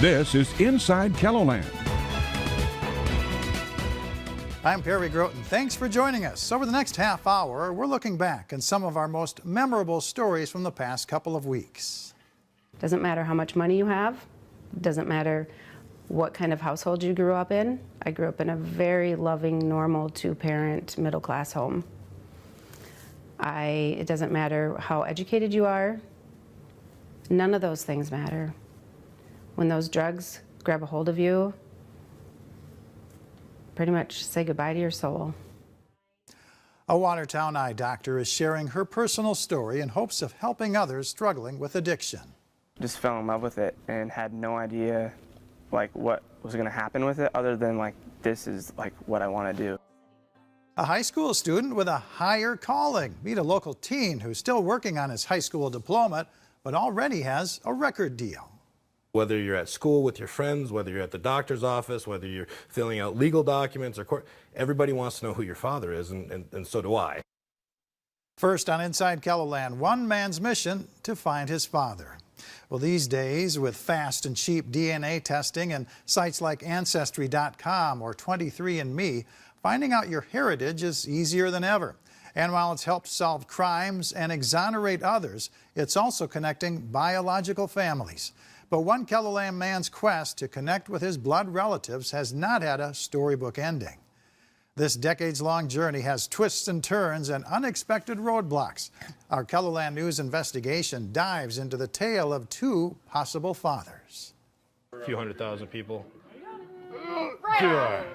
This is Inside KELOLAND. I'm Perry Groten. Thanks for joining us. Over the next half hour, we're looking back on some of our most memorable stories from the past couple of weeks. Doesn't matter how much money you have. Doesn't matter what kind of household you grew up in. I grew up in a very loving, normal, two-parent, middle-class home. It doesn't matter how educated you are. None of those things matter. When those drugs grab a hold of you, pretty much say goodbye to your soul. A Watertown eye doctor is sharing her personal story in hopes of helping others struggling with addiction. Just fell in love with it and had no idea what was going to happen with it other than this is what I want to do. A high school student with a higher calling. Meet a local teen who's still working on his high school diploma, but already has a record deal. Whether you're at school with your friends, whether you're at the doctor's office, whether you're filling out legal documents or court, everybody wants to know who your father is, and so do I. First on Inside KELOLAND, one man's mission to find his father. Well, these days, with fast and cheap DNA testing and sites like Ancestry.com or 23andMe, finding out your heritage is easier than ever. And while it's helped solve crimes and exonerate others, it's also connecting biological families. But one KELOLAND man's quest to connect with his blood relatives has not had a storybook ending. This decades-long journey has twists and turns and unexpected roadblocks. Our KELOLAND News investigation dives into the tale of two possible fathers. A few 100,000 people.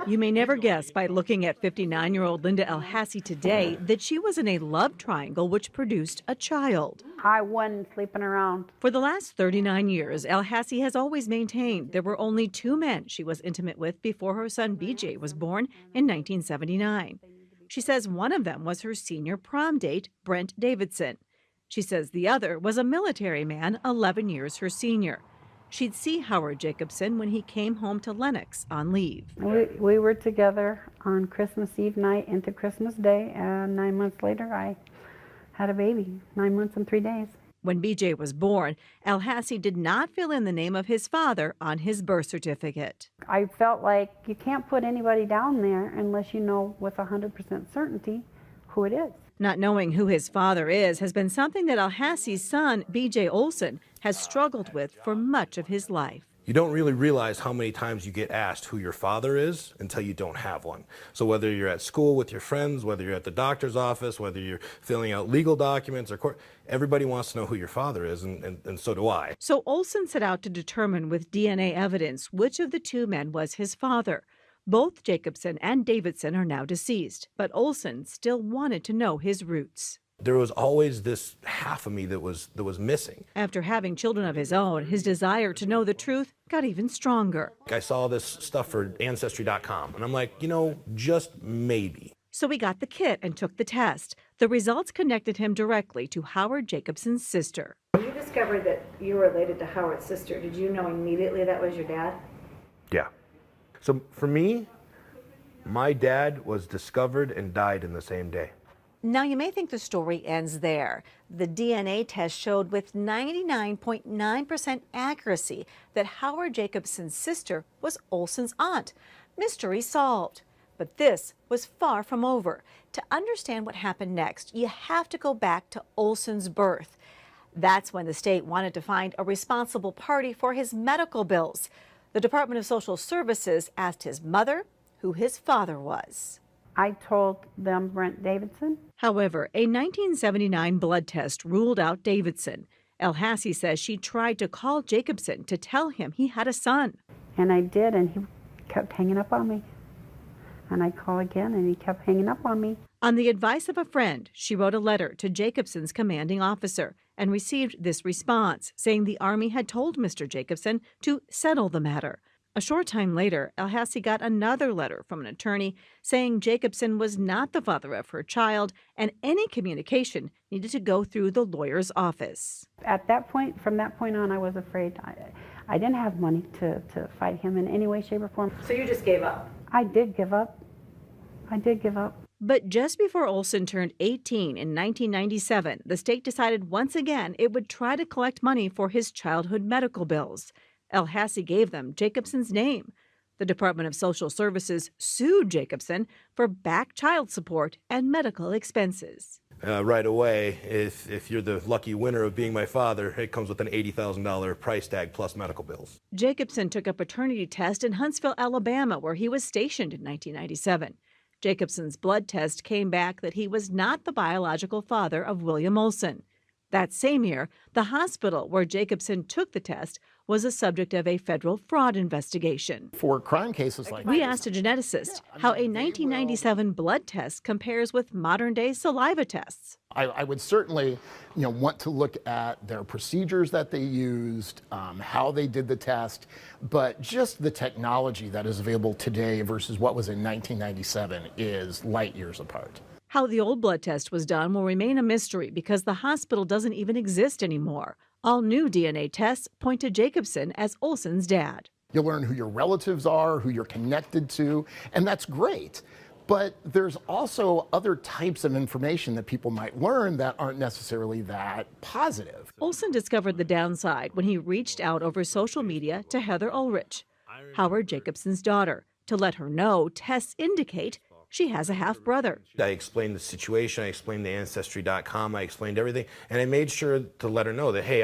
You may never guess by looking at 59-year-old Linda Elhassi today that she was in a love triangle which produced a child. I wasn't sleeping around. For the last 39 years, Elhassi has always maintained there were only two men she was intimate with before her son BJ was born in 1979. She says one of them was her senior prom date, Brent Davidson. She says the other was a military man 11 years her senior. She'd see Howard Jacobson when he came home to Lenox on leave. We were together on Christmas Eve night into Christmas Day, and 9 months later I had a baby, 9 months and 3 days. When BJ was born, Elhassi did not fill in the name of his father on his birth certificate. I felt like you can't put anybody down there unless you know with 100% certainty who it is. Not knowing who his father is has been something that Elhassi's son, BJ Olson, has struggled with for much of his life. You don't really realize how many times you get asked who your father is until you don't have one. So whether you're at school with your friends, whether you're at the doctor's office, whether you're filling out legal documents or court, everybody wants to know who your father is, and so do I. So Olson set out to determine with DNA evidence which of the two men was his father. Both Jacobson and Davidson are now deceased, but Olson still wanted to know his roots. There was always this half of me that was missing. After having children of his own, his desire to know the truth got even stronger. I saw this stuff for Ancestry.com, and I'm like, just maybe. So he got the kit and took the test. The results connected him directly to Howard Jacobson's sister. When you discovered that you were related to Howard's sister, did you know immediately that was your dad? Yeah. So for me, my dad was discovered and died in the same day. Now, you may think the story ends there. The DNA test showed with 99.9% accuracy that Howard Jacobson's sister was Olson's aunt. Mystery solved. But this was far from over. To understand what happened next, you have to go back to Olson's birth. That's when the state wanted to find a responsible party for his medical bills. The Department of Social Services asked his mother who his father was. I told them Brent Davidson. However, a 1979 blood test ruled out Davidson. Elhassi says she tried to call Jacobson to tell him he had a son. And I did, and he kept hanging up on me. And I called again, and he kept hanging up on me. On the advice of a friend, she wrote a letter to Jacobson's commanding officer and received this response, saying the Army had told Mr. Jacobson to settle the matter. A short time later, Elhassi got another letter from an attorney saying Jacobson was not the father of her child and any communication needed to go through the lawyer's office. At that point, from that point on, I was afraid. I didn't have money to fight him in any way, shape, or form. So you just gave up? I did give up. I did give up. But just before Olson turned 18 in 1997, the state decided once again it would try to collect money for his childhood medical bills. El-Hassi gave them Jacobson's name. The Department of Social Services sued Jacobson for back child support and medical expenses. Right away, if you're the lucky winner of being my father, it comes with an $80,000 price tag plus medical bills. Jacobson took a paternity test in Huntsville, Alabama, where he was stationed in 1997. Jacobson's blood test came back that he was not the biological father of William Olson. That same year, the hospital where Jacobson took the test was the subject of a federal fraud investigation. For crime cases like We this, asked a geneticist how a 1997 blood test compares with modern-day saliva tests. I would certainly, want to look at their procedures that they used, how they did the test, but just the technology that is available today versus what was in 1997 is light years apart. How the old blood test was done will remain a mystery because the hospital doesn't even exist anymore. All new DNA tests point to Jacobson as Olson's dad. You'll learn who your relatives are, who you're connected to, and that's great. But there's also other types of information that people might learn that aren't necessarily that positive. Olson discovered the downside when he reached out over social media to Heather Ulrich, Howard Jacobson's daughter, to let her know tests indicate she has a half-brother. I explained the situation, I explained the Ancestry.com, I explained everything, and I made sure to let her know that, hey,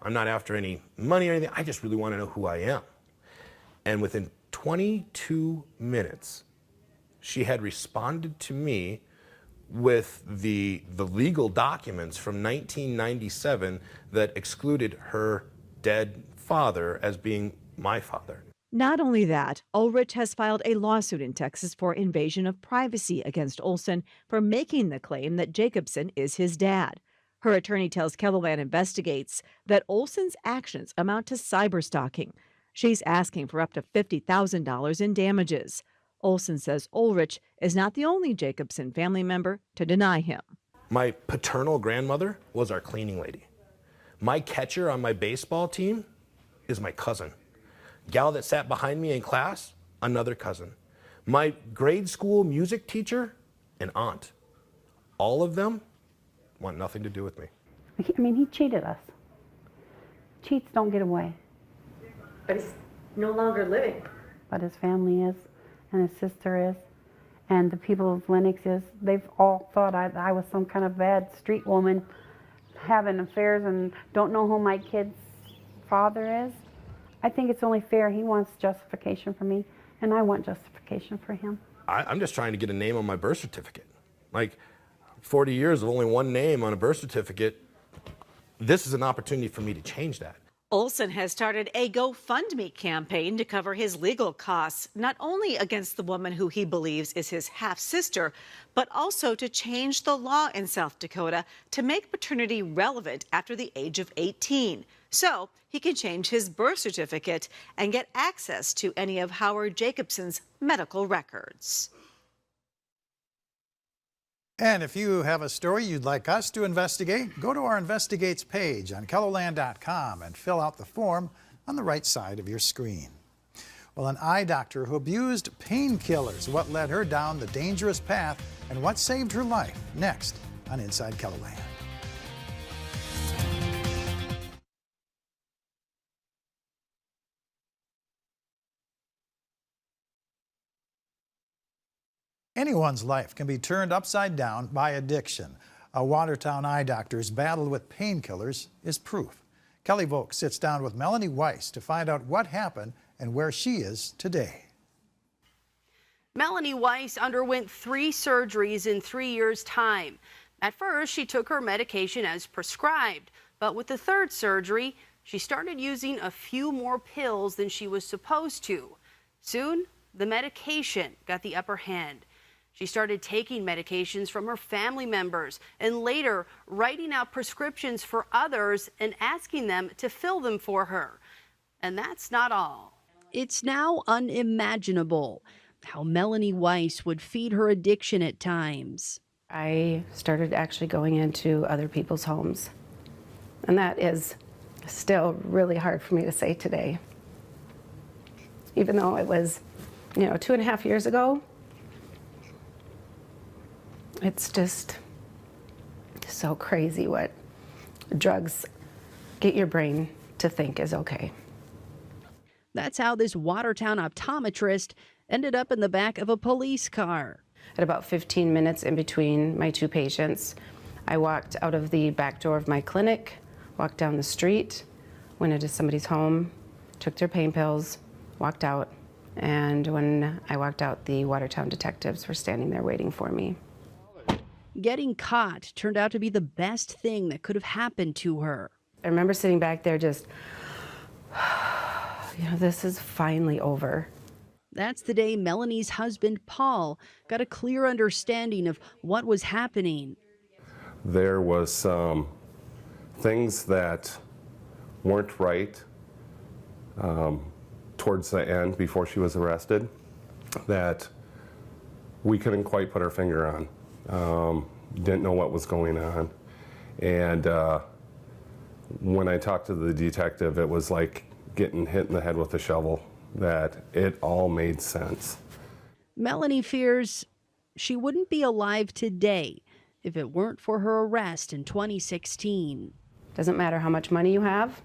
I'm not after any money or anything, I just really want to know who I am. And within 22 minutes, she had responded to me with the legal documents from 1997 that excluded her dead father as being my father. Not only that, Ulrich has filed a lawsuit in Texas for invasion of privacy against Olson for making the claim that Jacobson is his dad. Her attorney tells KELOLAND Investigates that Olson's actions amount to cyberstalking. She's asking for up to $50,000 in damages. Olson says Ulrich is not the only Jacobson family member to deny him. My paternal grandmother was our cleaning lady. My catcher on my baseball team is my cousin. Gal that sat behind me in class, another cousin. My grade school music teacher, an aunt. All of them want nothing to do with me. I mean, he cheated us. Cheats don't get away. But he's no longer living. But his family is, and his sister is, and the people of Lenox is. They've all thought I was some kind of bad street woman having affairs and don't know who my kid's father is. I think it's only fair. He wants justification for me, and I want justification for him. I'm just trying to get a name on my birth certificate. Like 40 years of only one name on a birth certificate, this is an opportunity for me to change that. Olson has started a GoFundMe campaign to cover his legal costs, not only against the woman who he believes is his half-sister, but also to change the law in South Dakota to make paternity relevant after the age of 18. So he can change his birth certificate and get access to any of Howard Jacobson's medical records. And if you have a story you'd like us to investigate, go to our Investigates page on KELOLAND.com and fill out the form on the right side of your screen. Well, an eye doctor who abused painkillers, what led her down the dangerous path and what saved her life, next on Inside KELOLAND. Anyone's life can be turned upside down by addiction. A Watertown eye doctor's battle with painkillers is proof. Kelly Volk sits down with Melanie Weiss to find out what happened and where she is today. Melanie Weiss underwent 3 surgeries in 3 years' time. At first, she took her medication as prescribed, but with the 3rd surgery, she started using a few more pills than she was supposed to. Soon, the medication got the upper hand. She started taking medications from her family members and later writing out prescriptions for others and asking them to fill them for her. And that's not all. It's now unimaginable how Melanie Weiss would feed her addiction at times. I started actually going into other people's homes. And that is still really hard for me to say today. Even though it was, 2.5 years ago, it's just so crazy what drugs get your brain to think is okay. That's how this Watertown optometrist ended up in the back of a police car. At about 15 minutes in between my two patients, I walked out of the back door of my clinic, walked down the street, went into somebody's home, took their pain pills, walked out, and when I walked out, the Watertown detectives were standing there waiting for me. Getting caught turned out to be the best thing that could have happened to her. I remember sitting back there just, this is finally over. That's the day Melanie's husband, Paul, got a clear understanding of what was happening. There was some things that weren't right towards the end before she was arrested that we couldn't quite put our finger on. Didn't know what was going on. And when I talked to the detective, it was like getting hit in the head with a shovel, that it all made sense. Melanie fears she wouldn't be alive today if it weren't for her arrest in 2016. Doesn't matter how much money you have,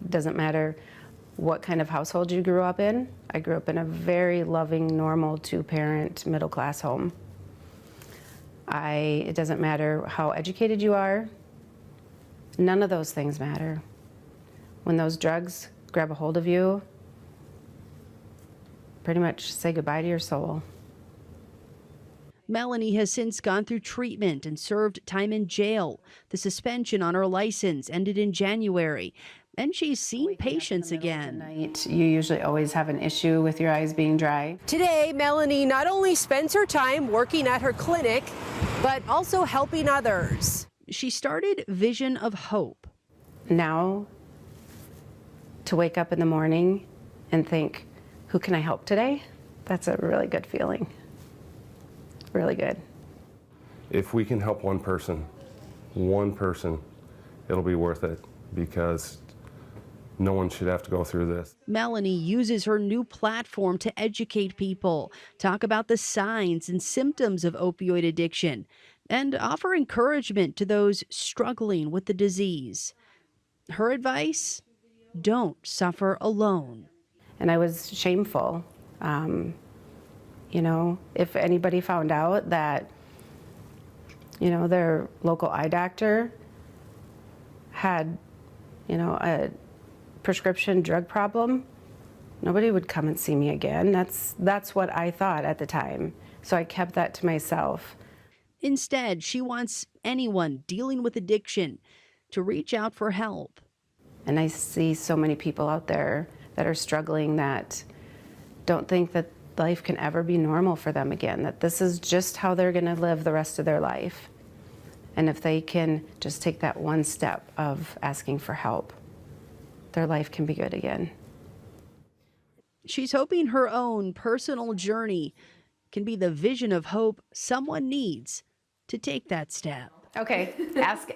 doesn't matter what kind of household you grew up in. I grew up in a very loving, normal, two-parent, middle-class home. It doesn't matter how educated you are. None of those things matter. When those drugs grab a hold of you, pretty much say goodbye to your soul. Melanie has since gone through treatment and served time in jail. The suspension on her license ended in January, and she's seen patients again. You usually always have an issue with your eyes being dry. Today, Melanie not only spends her time working at her clinic, but also helping others. She started Vision of Hope. Now, to wake up in the morning and think, who can I help today? That's a really good feeling. Really good. If we can help one person, it'll be worth it, because no one should have to go through this. Melanie uses her new platform to educate people, talk about the signs and symptoms of opioid addiction, and offer encouragement to those struggling with the disease. Her advice? Don't suffer alone. And I was shameful. If anybody found out that, their local eye doctor had, a prescription drug problem, nobody would come and see me again. That's what I thought at the time. So I kept that to myself. Instead, she wants anyone dealing with addiction to reach out for help. And I see so many people out there that are struggling, that don't think that life can ever be normal for them again, that this is just how they're going to live the rest of their life. And if they can just take that one step of asking for help, their life can be good again. She's hoping her own personal journey can be the vision of hope someone needs to take that step. Okay,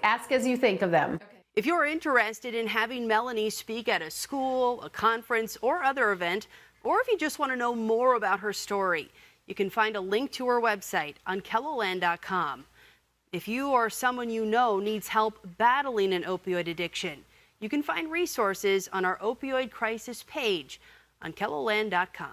ask as you think of them. If you're interested in having Melanie speak at a school, a conference, or other event, or if you just want to know more about her story, you can find a link to her website on KELOLAND.com. If you or someone you know needs help battling an opioid addiction, you can find resources on our opioid crisis page on KELOLAND.com.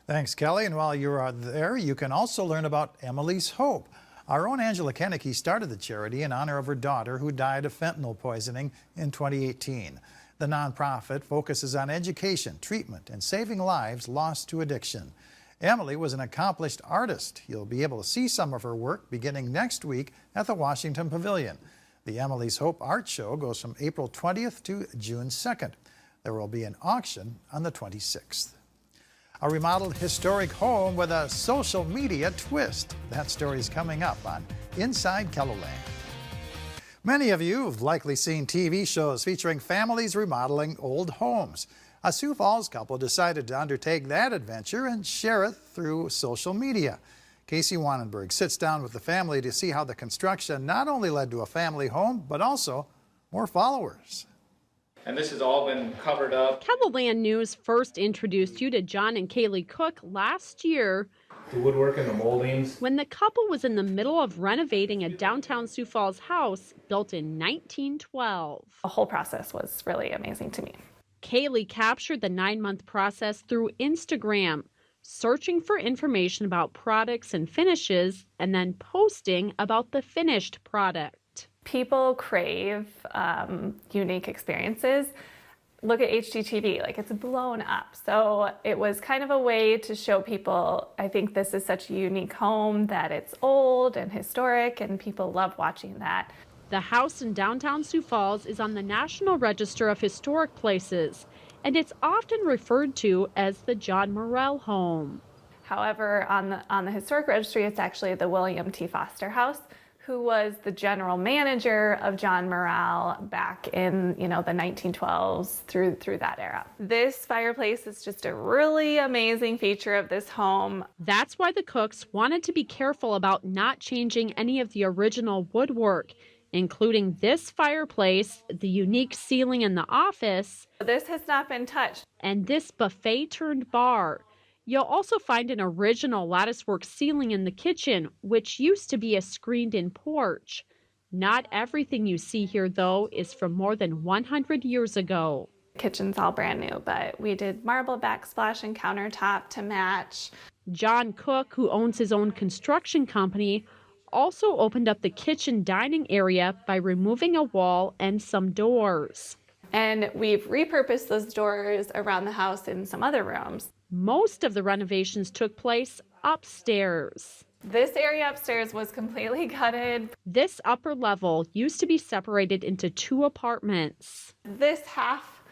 Thanks, Kelly. And while you're there, you can also learn about Emily's Hope. Our own Angela Kennecke started the charity in honor of her daughter who died of fentanyl poisoning in 2018. The nonprofit focuses on education, treatment, and saving lives lost to addiction. Emily was an accomplished artist. You'll be able to see some of her work beginning next week at the Washington Pavilion. The Emily's Hope Art Show goes from April 20th to June 2nd. There will be an auction on the 26th. A remodeled historic home with a social media twist. That story is coming up on Inside KELOLAND. Many of you have likely seen TV shows featuring families remodeling old homes. A Sioux Falls couple decided to undertake that adventure and share it through social media. Casey Wanenberg sits down with the family to see how the construction not only led to a family home, but also more followers. And this has all been covered up. KELOLAND News first introduced you to John and Kaylee Cook last year. The woodwork and the moldings. When the couple was in the middle of renovating a downtown Sioux Falls house built in 1912. The whole process was really amazing to me. Kaylee captured the 9-month process through Instagram, searching for information about products and finishes, and then posting about the finished product. People crave unique experiences. Look at HGTV, like it's blown up. So it was kind of a way to show people, I think this is such a unique home that it's old and historic and people love watching that. The house in downtown Sioux Falls is on the National Register of Historic Places, and it's often referred to as the John Morrell home. However, on the historic registry, it's actually the William T. Foster House, who was the general manager of John Morrell back in, the 1912s through that era. This fireplace is just a really amazing feature of this home. That's why the Cooks wanted to be careful about not changing any of the original woodwork, including this fireplace, the unique ceiling in the office. This has not been touched. And this buffet turned bar. You'll also find an original latticework ceiling in the kitchen, which used to be a screened-in porch. Not everything you see here, though, is from more than 100 years ago. Kitchen's all brand new, but we did marble backsplash and countertop to match. John Cook, who owns his own construction company, also opened up the kitchen dining area by removing a wall and some doors. And we've repurposed those doors around the house in some other rooms. Most of the renovations took place upstairs. This area upstairs was completely gutted. This upper level used to be separated into 2 apartments. This half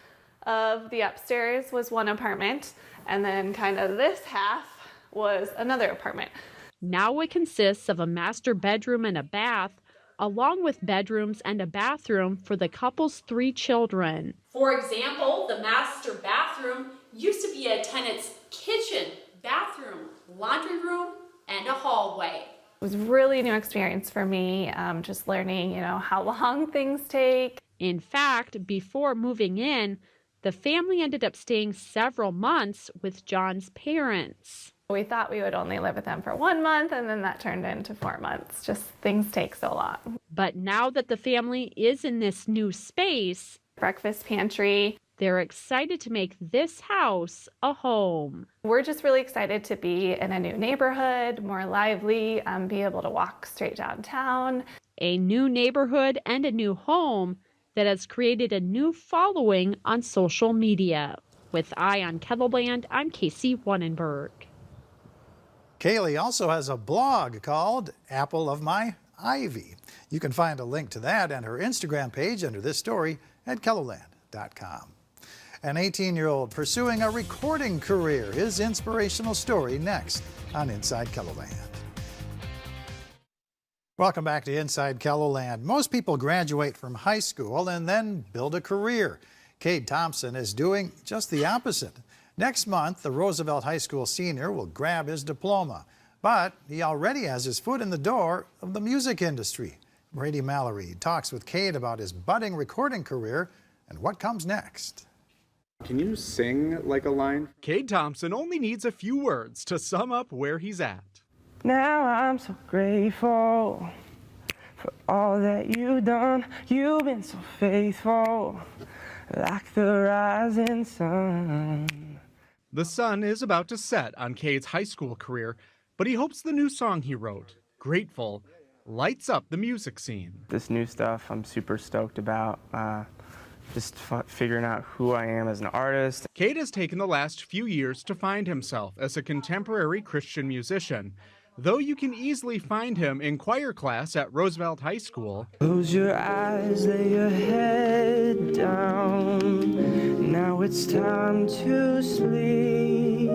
of the upstairs was one apartment, and then kind of this half was another apartment. Now it consists of a master bedroom and a bath, along with bedrooms and a bathroom for the couple's 3 children. For example, the master bathroom used to be a tenant's kitchen, bathroom, laundry room, and a hallway. It was really a new experience for me, just learning, how long things take. In fact, before moving in, the family ended up staying several months with John's parents. We thought we would only live with them for 1 month, and then that turned into 4 months. Just things take so long. But now that the family is in this new space, breakfast pantry, they're excited to make this house a home. We're just really excited to be in a new neighborhood, more lively, be able to walk straight downtown. A new neighborhood and a new home that has created a new following on social media. With Eye on KELOLAND, I'm Casey Wannenberg. Kaylee also has a blog called Apple of My Ivy. You can find a link to that and her Instagram page under this story at KELOLAND.com. An 18-year-old pursuing a recording career. His inspirational story next on Inside KELOLAND. Welcome back to Inside KELOLAND. Most people graduate from high school and then build a career. Cade Thompson is doing just the opposite. Next month, the Roosevelt High School senior will grab his diploma, but he already has his foot in the door of the music industry. Brady Mallory talks with Cade about his budding recording career and what comes next. Can you sing like a line? Cade Thompson only needs a few words to sum up where he's at. Now I'm so grateful for all that you've done. You've been so faithful, like the rising sun. The sun is about to set on Cade's high school career, but he hopes the new song he wrote, Grateful, lights up the music scene. This new stuff I'm super stoked about. Just figuring out who I am as an artist. Cade has taken the last few years to find himself as a contemporary Christian musician, though you can easily find him in choir class at Roosevelt High School. Close your eyes, lay your head down. Now it's time to sleep.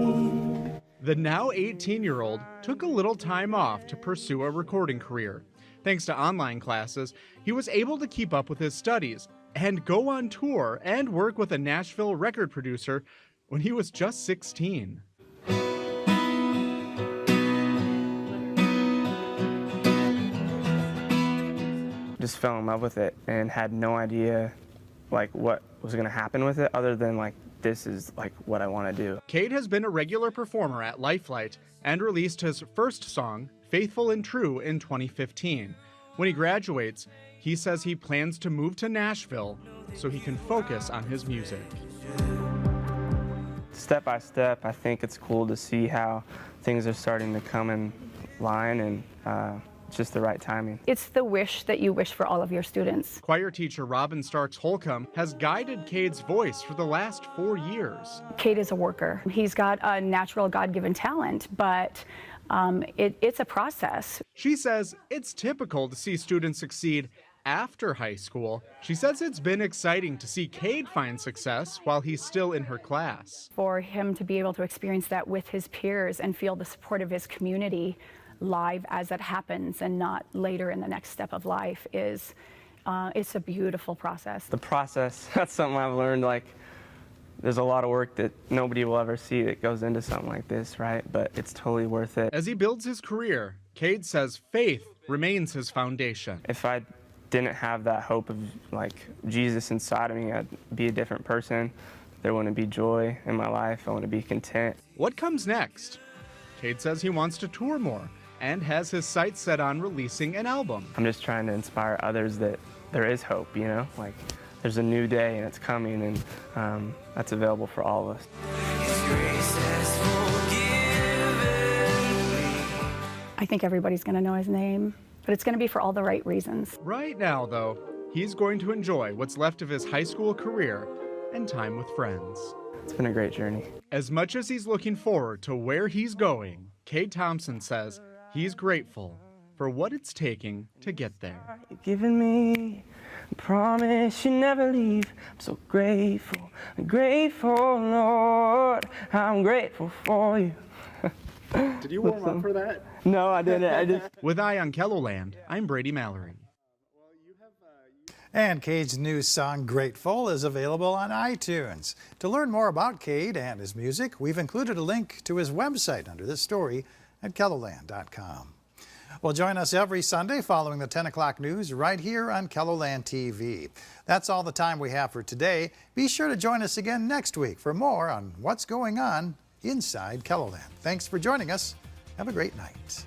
The now 18-year-old took a little time off to pursue a recording career. Thanks to online classes, he was able to keep up with his studies and go on tour and work with a Nashville record producer when he was just 16. Just fell in love with it and had no idea what was going to happen with it other than this is what I want to do. Cade has been a regular performer at Lifelight and released his first song, Faithful and True, in 2015. When he graduates, he says he plans to move to Nashville so he can focus on his music. step by step, I think it's cool to see how things are starting to come in line, and it's just the right timing. It's the wish that you wish for all of your students. Choir teacher Robin Starks Holcomb has guided Cade's voice for the last 4 years. Cade is a worker. He's got a natural God-given talent, but it's a process. She says it's typical to see students succeed after high school. She says it's been exciting to see Cade find success while he's still in her class. For him to be able to experience that with his peers and feel the support of his community live as it happens and not later in the next step of life is, it's a beautiful process. The process, that's something I've learned, like, there's a lot of work that nobody will ever see that goes into something like this, right? But it's totally worth it. As he builds his career, Cade says faith remains his foundation. If I didn't have that hope of like Jesus inside of me, I'd be a different person. There wouldn't be joy in my life. I wouldn't be content. What comes next? Cade says he wants to tour more and has his sights set on releasing an album. I'm just trying to inspire others that there is hope, you know? Like, there's a new day and it's coming, and that's available for all of us. I think everybody's going to know his name, but it's going to be for all the right reasons. Right now, though, he's going to enjoy what's left of his high school career and time with friends. It's been a great journey. As much as he's looking forward to where he's going, Cade Thompson says he's grateful for what it's taking to get there. You've given me a promise you never leave. I'm so grateful, Lord. I'm grateful for you. Did you warm up for that? No, I didn't. With Eye on KELOLAND, I'm Brady Mallory. And Cade's new song, Grateful, is available on iTunes. To learn more about Cade and his music, we've included a link to his website under this story at KELOLAND.com. Well, join us every Sunday following the 10 o'clock news right here on KELOLAND TV. That's all the time we have for today. Be sure to join us again next week for more on what's going on inside KELOLAND. Thanks for joining us. Have a great night.